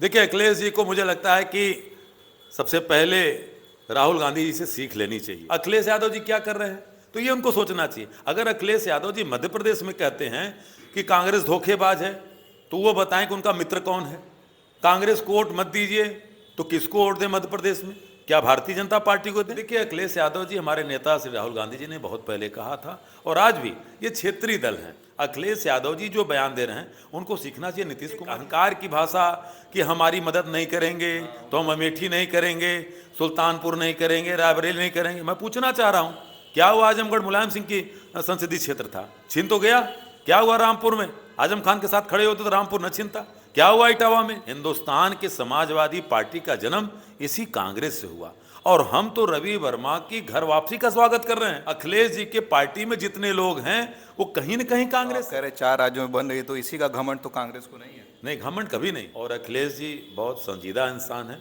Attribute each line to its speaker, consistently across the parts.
Speaker 1: देखिए, अखिलेश जी को मुझे लगता है कि सबसे पहले राहुल गांधी जी से सीख लेनी चाहिए। अखिलेश यादव जी क्या कर रहे हैं तो ये उनको सोचना चाहिए। अगर अखिलेश यादव जी मध्य प्रदेश में कहते हैं कि कांग्रेस धोखेबाज है, तो वो बताएं कि उनका मित्र कौन है। कांग्रेस को वोट मत दीजिए तो किसको वोट दें मध्य प्रदेश में? क्या भारतीय जनता पार्टी को दें? देखिए, अखिलेश यादव जी हमारे नेता श्री राहुल गांधी जी ने बहुत पहले कहा था, और आज भी ये क्षेत्रीय दल हैं। अखिलेश यादव जी जो बयान दे रहे हैं उनको सीखना चाहिए नीतीश कुमार। अहंकार की भाषा कि हमारी मदद नहीं करेंगे तो हम अमेठी नहीं करेंगे, सुल्तानपुर नहीं करेंगे, रायबरेली नहीं करेंगे। मैं पूछना चाह रहा हूं, क्या हुआ आजमगढ़ मुलायम सिंह की संसदीय क्षेत्र था, छीन तो गया? क्या हुआ रामपुर में? आजम खान के साथ खड़े होते तो रामपुर न छीनता? क्या हुआ इटावा में? हिंदुस्तान के समाजवादी पार्टी का जन्म इसी कांग्रेस से हुआ, और हम तो रवि वर्मा की घर वापसी का स्वागत कर रहे हैं। अखिलेश जी के पार्टी में जितने लोग हैं वो कहीं न कहीं कांग्रेस
Speaker 2: कह रहे 4 राज्यों में बन रही, तो इसी का घमंड तो कांग्रेस को नहीं है।
Speaker 1: नहीं, घमंड कभी नहीं। और अखिलेश जी बहुत संजीदा इंसान है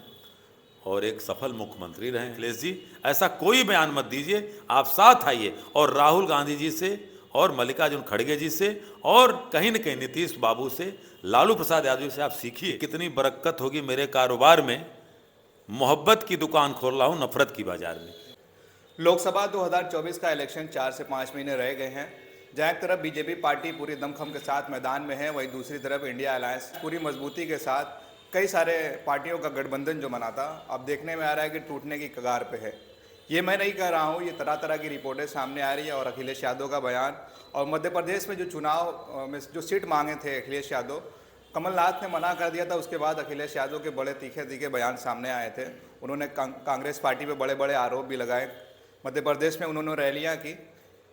Speaker 1: और एक सफल मुख्यमंत्री रहे। अखिलेश जी, ऐसा कोई बयान मत दीजिए, आप साथ आइए और राहुल गांधी जी से और मल्लिकार्जुन खड़गे जी से और कहीं न कहीं नीतीश बाबू से, लालू प्रसाद यादव से आप सीखिए। कितनी बरकत होगी मेरे कारोबार में, मोहब्बत की दुकान खोल रहा हूं नफरत की बाजार में।
Speaker 2: लोकसभा 2024 का इलेक्शन 4 से 5 महीने रह गए हैं। जहाँ एक तरफ बीजेपी पार्टी पूरी दमखम के साथ मैदान में है, वहीं दूसरी तरफ इंडिया अलायंस पूरी मजबूती के साथ कई सारे पार्टियों का गठबंधन जो बना था, अब देखने में आ रहा है कि टूटने की कगार पे है। ये मैं नहीं कह रहा हूँ, ये तरह तरह की रिपोर्टें सामने आ रही है। और अखिलेश यादव का बयान, और मध्य प्रदेश में जो चुनाव में जो सीट मांगे थे अखिलेश यादव, कमलनाथ ने मना कर दिया था। उसके बाद अखिलेश यादव के बड़े तीखे तीखे बयान सामने आए थे। उन्होंने कांग्रेस पार्टी पे बड़े बड़े आरोप भी लगाए। मध्य प्रदेश में उन्होंने रैलियां की।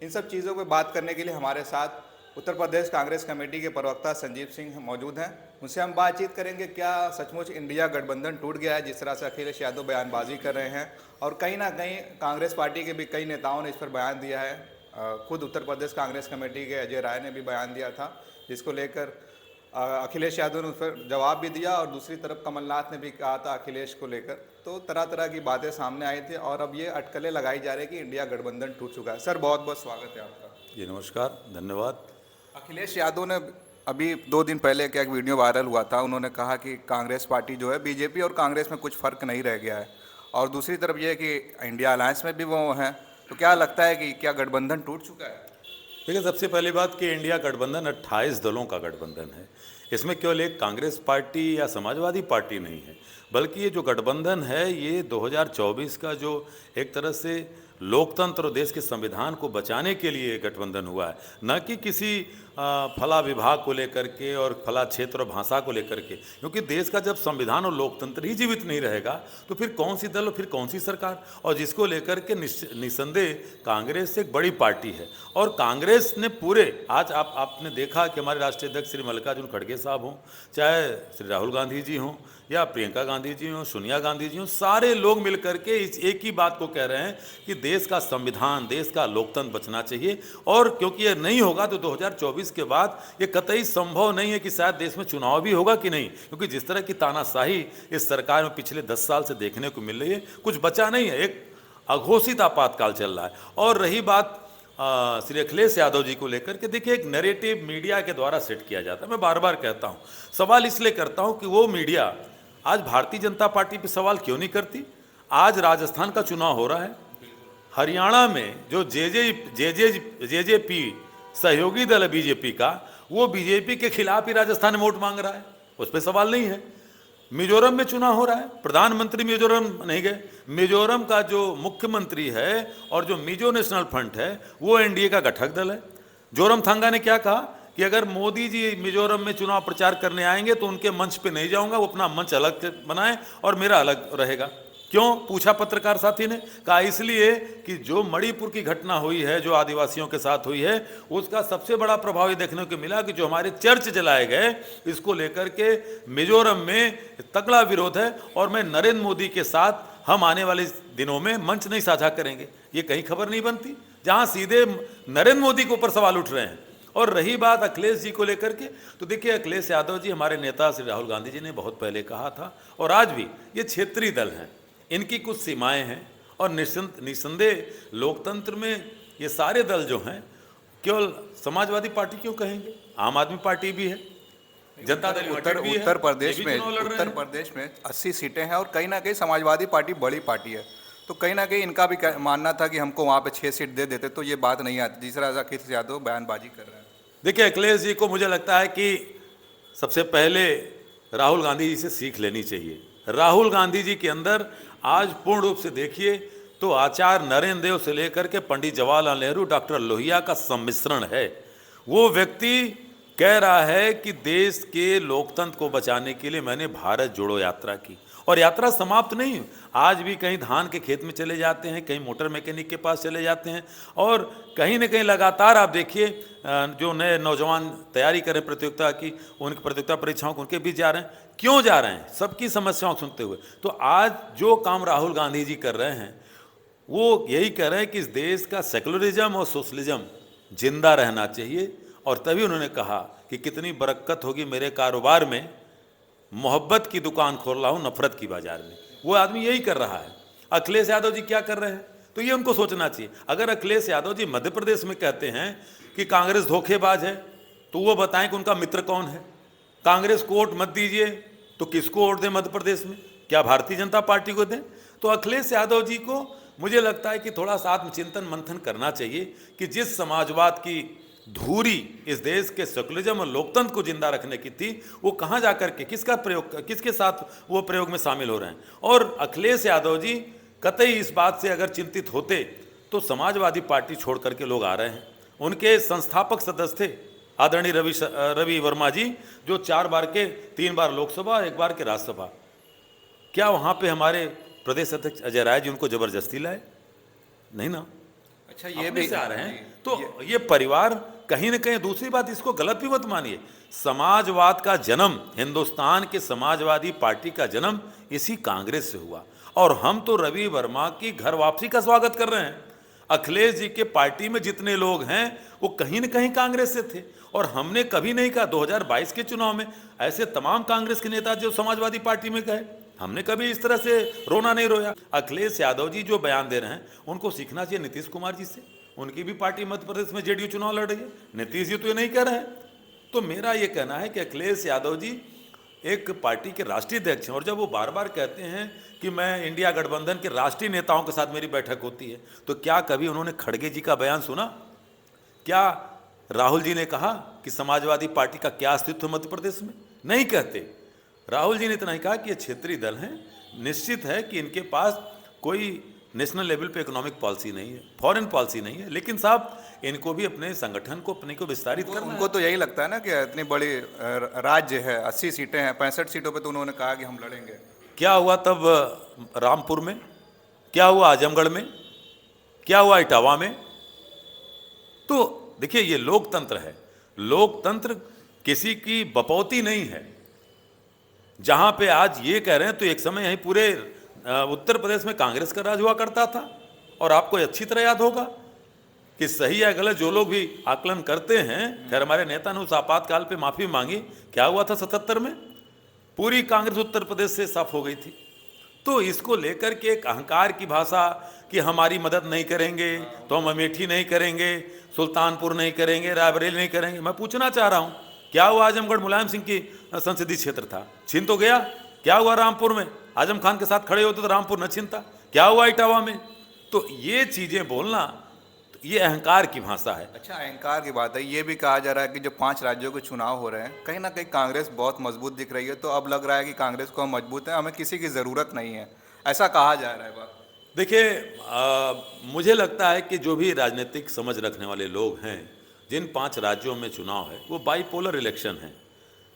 Speaker 2: इन सब चीज़ों पर बात करने के लिए हमारे साथ उत्तर प्रदेश कांग्रेस कमेटी के प्रवक्ता संजीव सिंह मौजूद हैं। उनसे हम बातचीत करेंगे, क्या सचमुच इंडिया गठबंधन टूट गया है जिस तरह से अखिलेश यादव बयानबाजी कर रहे हैं, और कहीं ना कहीं कांग्रेस पार्टी के भी कई नेताओं ने इस पर बयान दिया है। खुद उत्तर प्रदेश कांग्रेस कमेटी के अजय राय ने भी बयान दिया था, जिसको लेकर अखिलेश यादव ने उस पर जवाब भी दिया, और दूसरी तरफ कमलनाथ ने भी कहा था अखिलेश को लेकर। तो तरह तरह की बातें सामने आई थी, और अब ये अटकलें लगाई जा रही है कि इंडिया गठबंधन टूट चुका है। सर, बहुत बहुत स्वागत है आपका।
Speaker 1: जी नमस्कार, धन्यवाद।
Speaker 2: अखिलेश यादव ने अभी 2 दिन पहले क्या एक वीडियो वायरल हुआ था, उन्होंने कहा कि कांग्रेस पार्टी जो है, बीजेपी और कांग्रेस में कुछ फ़र्क नहीं रह गया है, और दूसरी तरफ ये है कि इंडिया अलायंस में भी वो हैं। तो क्या लगता है कि क्या गठबंधन टूट चुका है?
Speaker 1: देखिए, सबसे पहली बात कि इंडिया गठबंधन 28 दलों का गठबंधन है। इसमें केवल एक कांग्रेस पार्टी या समाजवादी पार्टी नहीं है, बल्कि ये जो गठबंधन है ये 2024 का जो एक तरह से लोकतंत्र और देश के संविधान को बचाने के लिए गठबंधन हुआ है, न कि किसी फला विभाग को लेकर के और फला क्षेत्र और भाषा को लेकर के। क्योंकि देश का जब संविधान और लोकतंत्र ही जीवित नहीं रहेगा तो फिर कौन सी दल और फिर कौन सी सरकार, और जिसको लेकर के निस्संदेह कांग्रेस एक बड़ी पार्टी है। और कांग्रेस ने पूरे, आज आपने देखा कि हमारे राष्ट्रीय अध्यक्ष श्री मल्लिकार्जुन खड़गे साहब हों, चाहे श्री राहुल गांधी जी हों या प्रियंका गांधी जी हों, सोनिया गांधी जी हों, सारे लोग मिलकर के इस एक ही बात को कह रहे हैं कि देश का संविधान, देश का लोकतंत्र बचना चाहिए। और क्योंकि ये नहीं होगा तो 2024 के बाद ये कतई संभव नहीं है कि शायद देश में चुनाव भी होगा कि नहीं, क्योंकि जिस तरह की तानाशाही इस सरकार में पिछले 10 साल से देखने को मिल रही है, कुछ बचा नहीं है, एक अघोषित आपातकाल चल रहा है। और रही बात श्री अखिलेश यादव जी को लेकर के, देखिए, एक नैरेटिव मीडिया के द्वारा सेट किया जाता है। मैं बार बार कहता हूँ, सवाल इसलिए करता हूँ कि वो मीडिया आज भारतीय जनता पार्टी पे सवाल क्यों नहीं करती। आज राजस्थान का चुनाव हो रहा है, हरियाणा में जो जेजेपी सहयोगी दल है बीजेपी का, वो बीजेपी के खिलाफ ही राजस्थान में वोट मांग रहा है, उस पर सवाल नहीं है। मिजोरम में चुनाव हो रहा है, प्रधानमंत्री मिजोरम नहीं गए। मिजोरम का जो मुख्यमंत्री है और जो मिजो नेशनल फ्रंट है वो एनडीए का घटक दल है। जोरमथंगा ने क्या कहा कि अगर मोदी जी मिजोरम में चुनाव प्रचार करने आएंगे तो उनके मंच पे नहीं जाऊंगा, वो अपना मंच अलग बनाएं और मेरा अलग रहेगा। क्यों, पूछा पत्रकार साथी ने। कहा इसलिए कि जो मणिपुर की घटना हुई है, जो आदिवासियों के साथ हुई है, उसका सबसे बड़ा प्रभाव ये देखने को मिला कि जो हमारे चर्च जलाए गए, इसको लेकर के मिजोरम में तगड़ा विरोध है, और मैं नरेंद्र मोदी के साथ हम आने वाले दिनों में मंच नहीं साझा करेंगे। ये कहीं खबर नहीं बनती जहां सीधे नरेंद्र मोदी के ऊपर सवाल उठ रहे हैं। और रही बात अखिलेश जी को लेकर के, तो देखिए, अखिलेश यादव जी हमारे नेता श्री राहुल गांधी जी ने बहुत पहले कहा था, और आज भी ये क्षेत्रीय दल हैं, इनकी कुछ सीमाएं हैं। और निस्संदेह लोकतंत्र में ये सारे दल जो हैं, केवल समाजवादी पार्टी क्यों कहेंगे, आम आदमी पार्टी भी है, जनता दल
Speaker 2: उत्तर
Speaker 1: यूनाइटेड भी है,
Speaker 2: उत्तर
Speaker 1: ये
Speaker 2: प्रदेश
Speaker 1: भी
Speaker 2: में
Speaker 1: चुनाव लड़ रहे
Speaker 2: उत्तर
Speaker 1: हैं।
Speaker 2: प्रदेश में 80 सीटें हैं और कहीं ना कहीं समाजवादी पार्टी बड़ी पार्टी है, तो कहीं ना कहीं इनका भी मानना था कि हमको वहाँ पे 6 सीट दे देते तो ये बात नहीं आती, जिस तरह अखिलेश यादव बयानबाजी कर रहे हैं।
Speaker 1: देखिए अखिलेश जी को मुझे लगता है कि सबसे पहले राहुल गांधी जी से सीख लेनी चाहिए। राहुल गांधी जी के अंदर आज पूर्ण रूप से देखिए तो आचार्य नरेंद्र देव से लेकर के पंडित जवाहरलाल नेहरू, डॉक्टर लोहिया का सम्मिश्रण है। वो व्यक्ति कह रहा है कि देश के लोकतंत्र को बचाने के लिए मैंने भारत जोड़ो यात्रा की, और यात्रा समाप्त नहीं। आज भी कहीं धान के खेत में चले जाते हैं, कहीं मोटर मैकेनिक के पास चले जाते हैं, और कहीं ना कहीं लगातार आप देखिए जो नए नौजवान तैयारी करें प्रतियोगिता की, उनकी प्रतियोगिता परीक्षाओं को उनके बीच जा रहे हैं। क्यों जा रहे हैं? सबकी समस्याओं को सुनते हुए। तो आज जो काम राहुल गांधी जी कर रहे हैं वो यही कह रहे हैं कि इस देश का सेकुलरिज्म और सोशलिज्म जिंदा रहना चाहिए, और तभी उन्होंने कहा कि कितनी बरकत होगी मेरे कारोबार में, मोहब्बत की दुकान खोल रहा हूं नफरत की बाजार में। वो आदमी यही कर रहा है। अखिलेश यादव जी क्या कर रहे हैं? तो ये उनको सोचना चाहिए। अगर अखिलेश यादव जी मध्य प्रदेश में कहते हैं कि कांग्रेस धोखेबाज है, तो वो बताएं कि उनका मित्र कौन है। कांग्रेस को वोट मत दीजिए तो किसको वोट दें मध्य प्रदेश में? क्या भारतीय जनता पार्टी को दें? तो अखिलेश यादव जी को मुझे लगता है कि थोड़ा सा आत्मचिंतन मंथन करना चाहिए कि जिस समाजवाद की धूरी इस देश के सेकुलरिज्म और लोकतंत्र को जिंदा रखने की थी, वो कहाँ जाकर के किसका प्रयोग, किसके साथ वो प्रयोग में शामिल हो रहे हैं। और अखिलेश यादव जी कतई इस बात से अगर चिंतित होते तो समाजवादी पार्टी छोड़ करके लोग आ रहे हैं। उनके संस्थापक सदस्य थे आदरणीय रवि वर्मा जी, जो 4 बार के 3 बार लोकसभा, 1 बार के राज्यसभा। क्या वहाँ पे हमारे प्रदेश अध्यक्ष अजय राय जी उनको जबरदस्ती लाए? नहीं ना।
Speaker 2: अच्छा, ये
Speaker 1: अपने
Speaker 2: भी
Speaker 1: से आ रहे हैं। तो ये परिवार कहीं ना कहीं, दूसरी बात इसको गलत भी मत मानिए, समाजवाद का जन्म, हिंदुस्तान के समाजवादी पार्टी का जन्म इसी कांग्रेस से हुआ, और हम तो रवि वर्मा की घर वापसी का स्वागत कर रहे हैं। अखिलेश जी के पार्टी में जितने लोग हैं वो कहीं ना कहीं कांग्रेस से थे, और हमने कभी नहीं कहा 2022 के चुनाव में ऐसे तमाम कांग्रेस के नेता जो समाजवादी पार्टी में गए, हमने कभी इस तरह से रोना नहीं रोया। अखिलेश यादव जी जो बयान दे रहे हैं उनको सीखना चाहिए नीतीश कुमार जी से। उनकी भी पार्टी मध्य प्रदेश में जेडीयू चुनाव लड़ रही है, नीतीश जी तो ये नहीं कह रहे हैं। तो मेरा ये कहना है कि अखिलेश यादव जी एक पार्टी के राष्ट्रीय अध्यक्ष हैं, और जब वो बार बार कहते हैं कि मैं इंडिया गठबंधन के राष्ट्रीय नेताओं के साथ मेरी बैठक होती है, तो क्या कभी उन्होंने खड़गे जी का बयान सुना? क्या राहुल जी ने कहा कि समाजवादी पार्टी का क्या अस्तित्व मध्य प्रदेश में? नहीं कहते। राहुल जी ने इतना ही कहा कि ये क्षेत्रीय दल हैं, निश्चित है कि इनके पास कोई नेशनल लेवल पे इकोनॉमिक पॉलिसी नहीं है, फॉरेन पॉलिसी नहीं है, लेकिन साहब इनको भी अपने संगठन को अपने को विस्तारित करना है।
Speaker 2: उनको तो यही लगता है ना कि इतनी बड़ी राज्य है, 80 सीटें हैं, 65 सीटों पे तो उन्होंने कहा कि हम लड़ेंगे।
Speaker 1: क्या हुआ तब रामपुर में? क्या हुआ आजमगढ़ में? क्या हुआ इटावा में? तो देखिए ये लोकतंत्र है। लोकतंत्र किसी की बपौती नहीं है। जहां पे आज ये कह रहे हैं, तो एक समय यहीं पूरे उत्तर प्रदेश में कांग्रेस का राज हुआ करता था, और आपको अच्छी तरह याद होगा कि सही या गलत जो लोग भी आकलन करते हैं, खैर हमारे नेता ने उस आपातकाल पे माफी मांगी। क्या हुआ था 77 में? पूरी कांग्रेस उत्तर प्रदेश से साफ हो गई थी। तो इसको लेकर के एक अहंकार की भाषा कि हमारी मदद नहीं करेंगे तो हम अमेठी नहीं करेंगे, सुल्तानपुर नहीं करेंगे, रायबरेली नहीं करेंगे। मैं पूछना चाह रहा हूं, क्या हुआ आजमगढ़? मुलायम सिंह की संसदीय क्षेत्र था, छीन तो गया। क्या हुआ रामपुर में? आजम खान के साथ खड़े होते तो रामपुर न छीनता। क्या हुआ इटावा में? तो ये चीजें बोलना, तो ये अहंकार की भाषा है।
Speaker 2: अच्छा, अहंकार की बात है। ये भी कहा जा रहा है कि जो 5 राज्यों के चुनाव हो रहे हैं, कहीं ना कहीं कांग्रेस बहुत मजबूत दिख रही है, तो अब लग रहा है कि कांग्रेस को हम मजबूत है, हमें किसी की ज़रूरत नहीं है, ऐसा कहा जा रहा है। बात
Speaker 1: देखिए मुझे लगता है कि जो भी राजनीतिक समझ रखने वाले लोग हैं, जिन 5 राज्यों में चुनाव है वो बाईपोलर इलेक्शन है।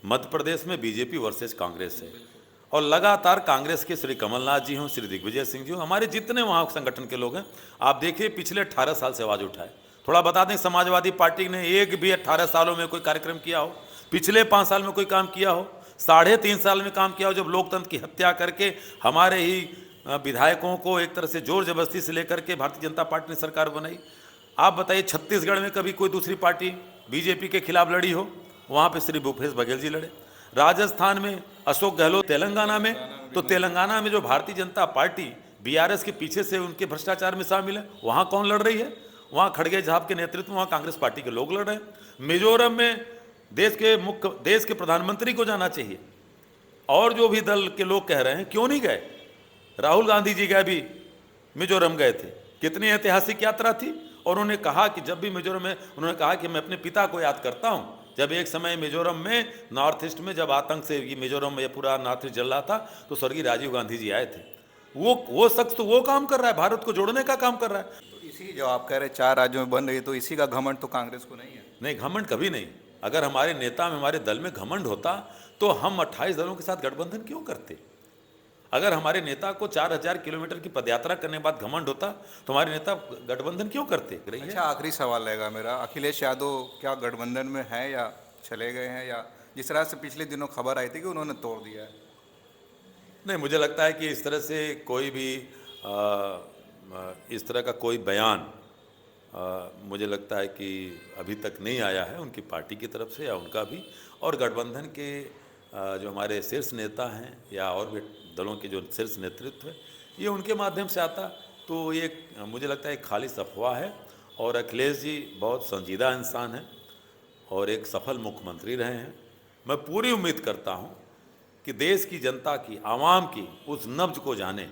Speaker 1: मध्य प्रदेश में बीजेपी वर्सेस कांग्रेस है, और लगातार कांग्रेस के श्री कमलनाथ जी हों, श्री दिग्विजय सिंह जी हों, हमारे जितने वहाँ संगठन के लोग हैं, आप देखिए पिछले 18 साल से आवाज़ उठाए। थोड़ा बता दें, समाजवादी पार्टी ने एक भी 18 सालों में कोई कार्यक्रम किया हो? पिछले 5 साल में कोई काम किया हो? 3.5 साल में काम किया हो, जब लोकतंत्र की हत्या करके हमारे ही विधायकों को एक तरह से जोर जबरदस्ती से लेकर के भारतीय जनता पार्टी ने सरकार बनाई। आप बताइए छत्तीसगढ़ में कभी कोई दूसरी पार्टी बीजेपी के खिलाफ लड़ी हो? वहाँ पे श्री भूपेश बघेल जी लड़े। राजस्थान में अशोक गहलोत, तेलंगाना में, तो तेलंगाना में जो भारतीय जनता पार्टी बीआरएस के पीछे से उनके भ्रष्टाचार में शामिल है, वहाँ कौन लड़ रही है? वहाँ खड़गे साहब के नेतृत्व में वहाँ कांग्रेस पार्टी के लोग लड़ रहे हैं। मिजोरम में देश के प्रधानमंत्री को जाना चाहिए। और जो भी दल के लोग कह रहे हैं क्यों नहीं गए? राहुल गांधी जी गए भी, मिजोरम गए थे, कितनी ऐतिहासिक यात्रा थी। और उन्होंने कहा कि जब भी मिजोरम में, उन्होंने कहा कि मैं अपने पिता को याद करता हूं, जब एक समय मिजोरम में, नॉर्थ ईस्ट में, जब आतंक से ये मिजोरम में पूरा नॉर्थ ईस्ट जल रहा था, तो स्वर्गीय राजीव गांधी जी आए थे। वो शख्स तो वो काम कर रहा है, भारत को जोड़ने का काम कर रहा है।
Speaker 2: तो इसी जो आप कह रहे 4 राज्यों में बन रही है, तो इसी का घमंड तो कांग्रेस को नहीं है।
Speaker 1: नहीं, घमंड कभी नहीं। अगर हमारे नेता में, हमारे दल में घमंड होता तो हम 28 दलों के साथ गठबंधन क्यों करते? अगर हमारे नेता को 4000 किलोमीटर की पदयात्रा करने के बाद घमंड होता तो हमारे नेता गठबंधन क्यों करते?
Speaker 2: अच्छा, आखिरी सवाल रहेगा मेरा, अखिलेश यादव क्या गठबंधन में है या चले गए हैं, या जिस तरह से पिछले दिनों खबर आई थी कि उन्होंने तोड़ दिया है?
Speaker 1: नहीं, मुझे लगता है कि इस तरह से कोई भी इस तरह का कोई बयान मुझे लगता है कि अभी तक नहीं आया है उनकी पार्टी की तरफ से या उनका भी। और गठबंधन के जो हमारे शीर्ष नेता हैं या और भी दलों के जो शीर्ष नेतृत्व है, ये उनके माध्यम से आता तो ये मुझे लगता है एक खाली अफवाह है। और अखिलेश जी बहुत संजीदा इंसान हैं और एक सफल मुख्यमंत्री रहे हैं। मैं पूरी उम्मीद करता हूँ कि देश की जनता की, आवाम की उस नब्ज को जाने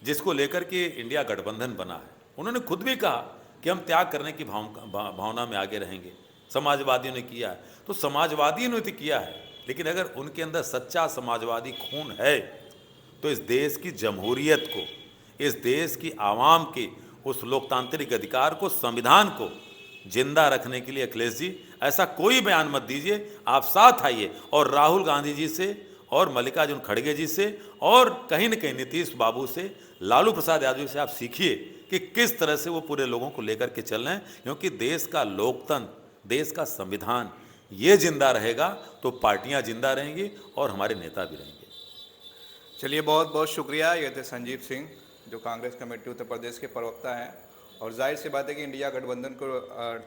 Speaker 1: जिसको लेकर के इंडिया गठबंधन बना है। उन्होंने खुद भी कहा कि हम त्याग करने की भावना में आगे रहेंगे। समाजवादियों ने किया है तो समाजवादियों ने तो किया है, लेकिन अगर उनके अंदर सच्चा समाजवादी खून है तो इस देश की जमहूरियत को, इस देश की आवाम के उस लोकतांत्रिक अधिकार को, संविधान को जिंदा रखने के लिए अखिलेश जी ऐसा कोई बयान मत दीजिए। आप साथ आइए और राहुल गांधी जी से और मल्लिकार्जुन खड़गे जी से और कहीं न कहीं नीतीश बाबू से, लालू प्रसाद यादव से आप सीखिए कि किस तरह से वो पूरे लोगों को लेकर के चल रहे हैं। क्योंकि देश का लोकतंत्र, देश का संविधान ये जिंदा रहेगा तो पार्टियां जिंदा रहेंगी और हमारे नेता भी रहेंगे।
Speaker 2: चलिए, बहुत बहुत शुक्रिया। ये थे संजीव सिंह, जो कांग्रेस कमेटी उत्तर प्रदेश के प्रवक्ता हैं। और जाहिर सी बात है कि इंडिया गठबंधन को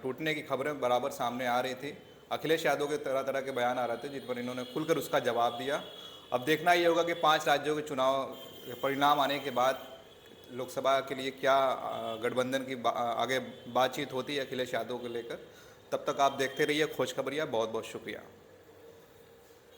Speaker 2: टूटने की खबरें बराबर सामने आ रही थी। अखिलेश यादव के तरह तरह के बयान आ रहे थे जिन पर इन्होंने खुलकर उसका जवाब दिया। अब देखना ये होगा कि 5 राज्यों के चुनाव परिणाम आने के बाद लोकसभा के लिए क्या गठबंधन की आगे बातचीत होती है अखिलेश यादव को लेकर। तब तक आप देखते रहिए खोज खबरिया। बहुत बहुत शुक्रिया।